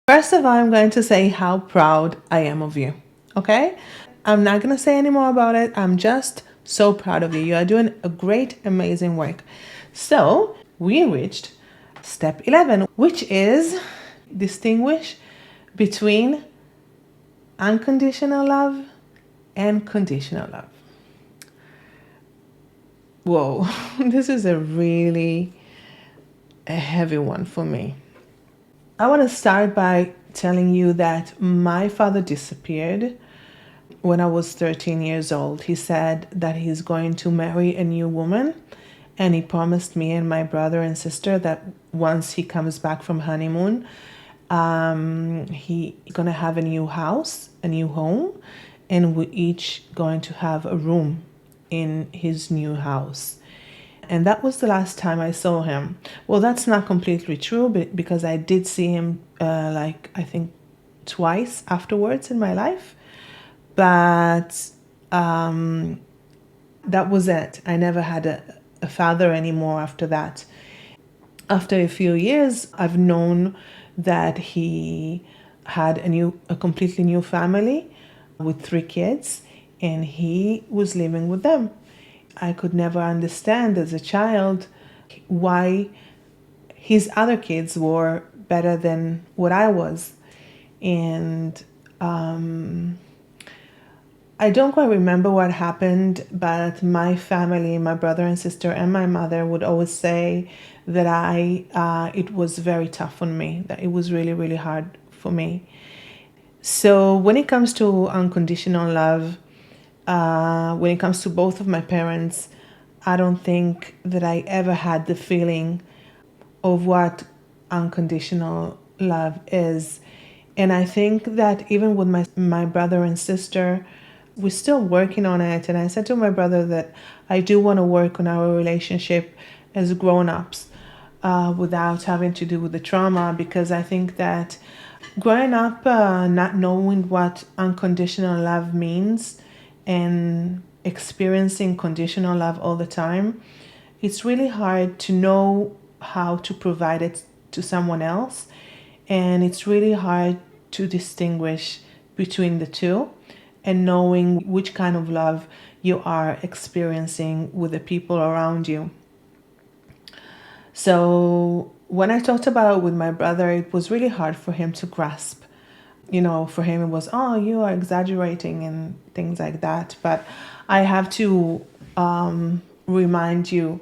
First of all, I'm going to say how proud I am of you. Okay? I'm not going to say any more about it. I'm just so proud of you. You are doing a great, amazing work. So, we reached step 11, which is distinguish between unconditional love and conditional love. Whoa, this is a heavy one for me. I want to start by telling you that my father disappeared when I was 13 years old. He said that he's going to marry a new woman, and he promised me and my brother and sister that once he comes back from honeymoon, he's gonna have a new house, a new home, and we're each going to have a room in his new house. And that was the last time I saw him. Well, that's not completely true, because I did see him like I think twice afterwards in my life. But that was it. I never had a father anymore after that. After a few years, I've known that he had a completely new family with 3 kids, and he was living with them. I could never understand as a child why his other kids were better than what I was. And I don't quite remember what happened, but my family, my brother and sister and my mother would always say that it was very tough on me, that it was really, really hard for me. So when it comes to unconditional love, when it comes to both of my parents, I don't think that I ever had the feeling of what unconditional love is. And I think that even with my brother and sister, we're still working on it. And I said to my brother that I do want to work on our relationship as grown-ups without having to do with the trauma, because I think that growing up not knowing what unconditional love means and experiencing conditional love all the time, it's really hard to know how to provide it to someone else. And it's really hard to distinguish between the two and knowing which kind of love you are experiencing with the people around you. So when I talked about it with my brother, it was really hard for him to grasp. For him it was, oh, you are exaggerating and things like that. But I have to remind you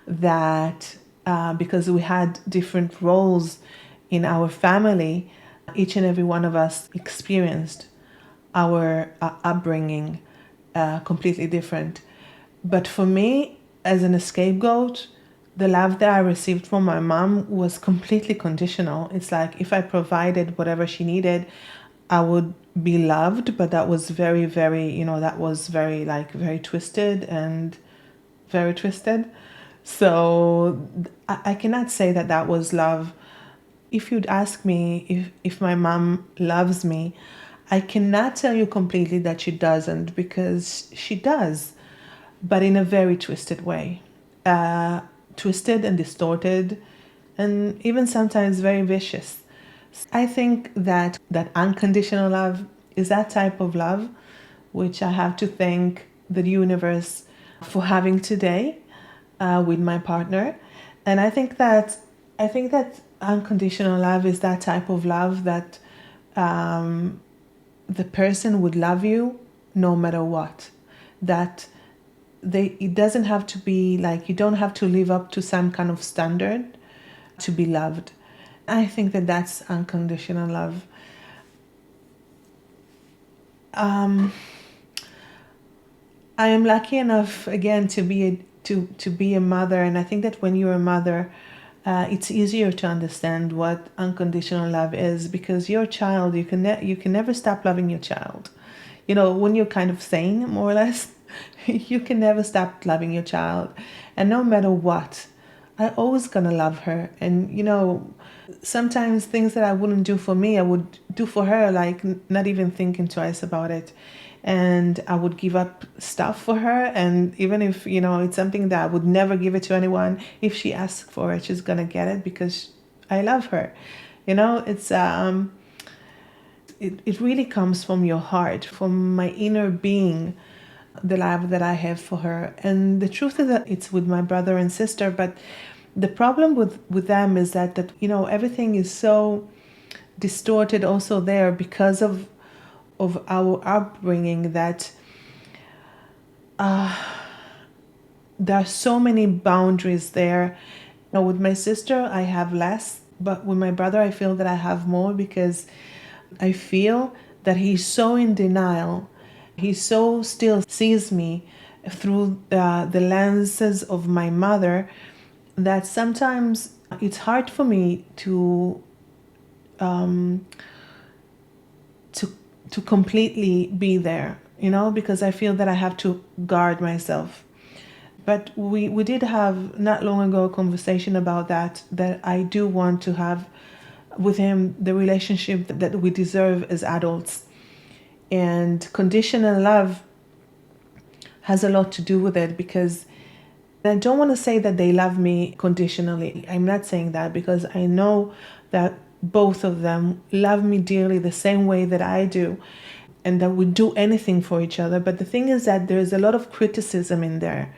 that because we had different roles in our family, each and every one of us experienced our upbringing completely different. But for me, as an scapegoat, the love that I received from my mom was completely conditional. It's like if I provided whatever she needed, I would be loved. But that was very, very, that was very, very twisted and very twisted. So I cannot say that that was love. If you'd ask me if my mom loves me, I cannot tell you completely that she doesn't, because she does, but in a very twisted way. Twisted and distorted, and even sometimes very vicious. I think that unconditional love is that type of love which I have to thank the universe for having today with my partner. And I think that unconditional love is that type of love that the person would love you no matter what. That it doesn't have to be like, you don't have to live up to some kind of standard to be loved. I think that that's unconditional love. I am lucky enough again to be a mother, and I think that when you're a mother, it's easier to understand what unconditional love is, because your child, you can never stop loving your child. When you're kind of sane, more or less, you can never stop loving your child. And no matter what, I always gonna love her. And sometimes things that I wouldn't do for me, I would do for her, like not even thinking twice about it. And I would give up stuff for her. And even if it's something that I would never give it to anyone, if she asks for it, she's gonna get it because I love her. It's it really comes from your heart, from my inner being, the love that I have for her. And the truth is that it's with my brother and sister, but the problem with them is that everything is so distorted also there because of our upbringing, that there are so many boundaries there. With my sister, I have less, but with my brother, I feel that I have more, because I feel that he's so in denial. He so still sees me through the lenses of my mother, that sometimes it's hard for me to completely be there, because I feel that I have to guard myself. But we did have not long ago a conversation about that I do want to have with him the relationship that we deserve as adults. And conditional love has a lot to do with it, because I don't want to say that they love me conditionally. I'm not saying that, because I know that both of them love me dearly the same way that I do, and that we do anything for each other. But the thing is that there's a lot of criticism in there,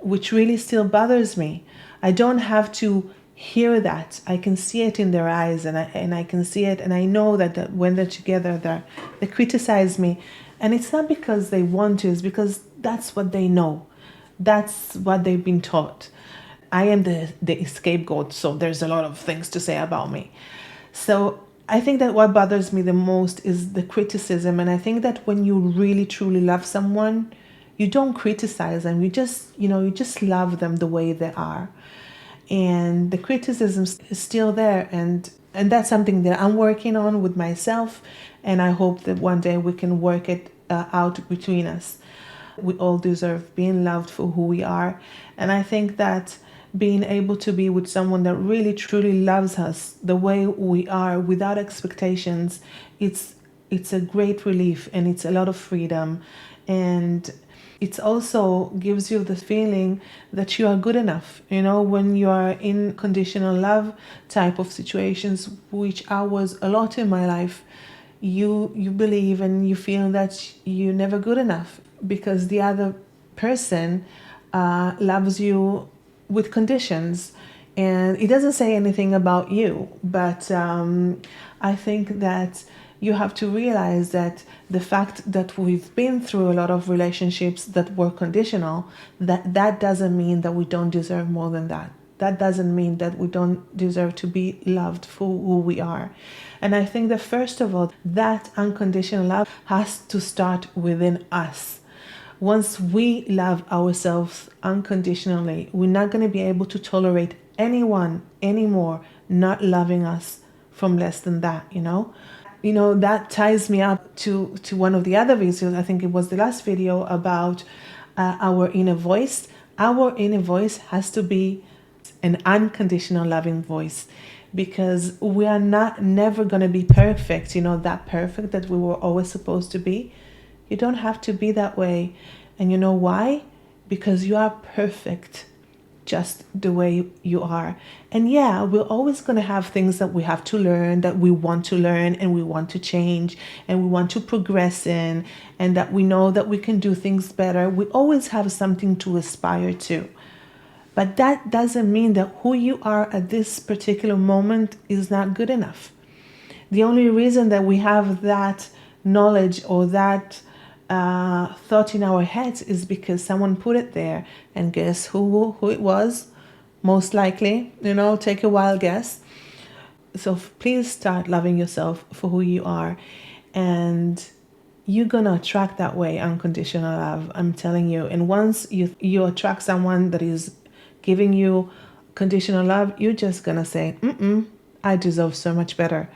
which really still bothers me. I don't have to hear that. I can see it in their eyes, and I can see it, and I know that when they're together, they criticize me. And it's not because they want to, it's because that's what they know. That's what they've been taught. I am the scapegoat, so there's a lot of things to say about me. So I think that what bothers me the most is the criticism. And I think that when you really truly love someone, you don't criticize them. You just love them the way they are. And the criticism is still there. And that's something that I'm working on with myself. And I hope that one day we can work it out between us. We all deserve being loved for who we are. And I think that being able to be with someone that really truly loves us the way we are, without expectations, it's a great relief, and it's a lot of freedom. And it also gives you the feeling that you are good enough. When you are in conditional love type of situations, which I was a lot in my life, you believe and you feel that you're never good enough, because the other person loves you with conditions. And it doesn't say anything about you, but I think that you have to realize that the fact that we've been through a lot of relationships that were conditional, that doesn't mean that we don't deserve more than that. That doesn't mean that we don't deserve to be loved for who we are. And I think that first of all, that unconditional love has to start within us. Once we love ourselves unconditionally, we're not going to be able to tolerate anyone anymore not loving us from less than that, that ties me up to one of the other videos. I think it was the last video about our inner voice. Our inner voice has to be an unconditional loving voice, because we are never going to be perfect, that perfect that we were always supposed to be. You don't have to be that way. And you know why? Because you are perfect just the way you are. And yeah, we're always going to have things that we have to learn, that we want to learn, and we want to change, and we want to progress in, and that we know that we can do things better. We always have something to aspire to. But that doesn't mean that who you are at this particular moment is not good enough. The only reason that we have that knowledge or that thought in our heads is because someone put it there. And guess who it was? Most likely, take a wild guess. So please start loving yourself for who you are, and you're gonna attract that way unconditional love, I'm telling you. And once you attract someone that is giving you conditional love, you're just gonna say, I deserve so much better.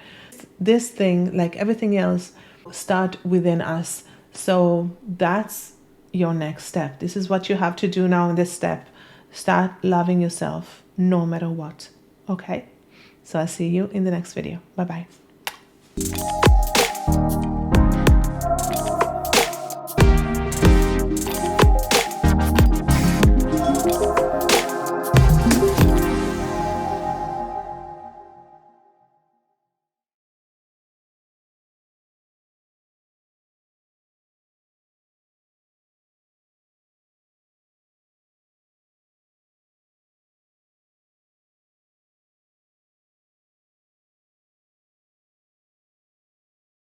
This thing, like everything else, start within us. So that's your next step. This is what you have to do now in this step. Start loving yourself no matter what. Okay? So I'll see you in the next video. Bye-bye.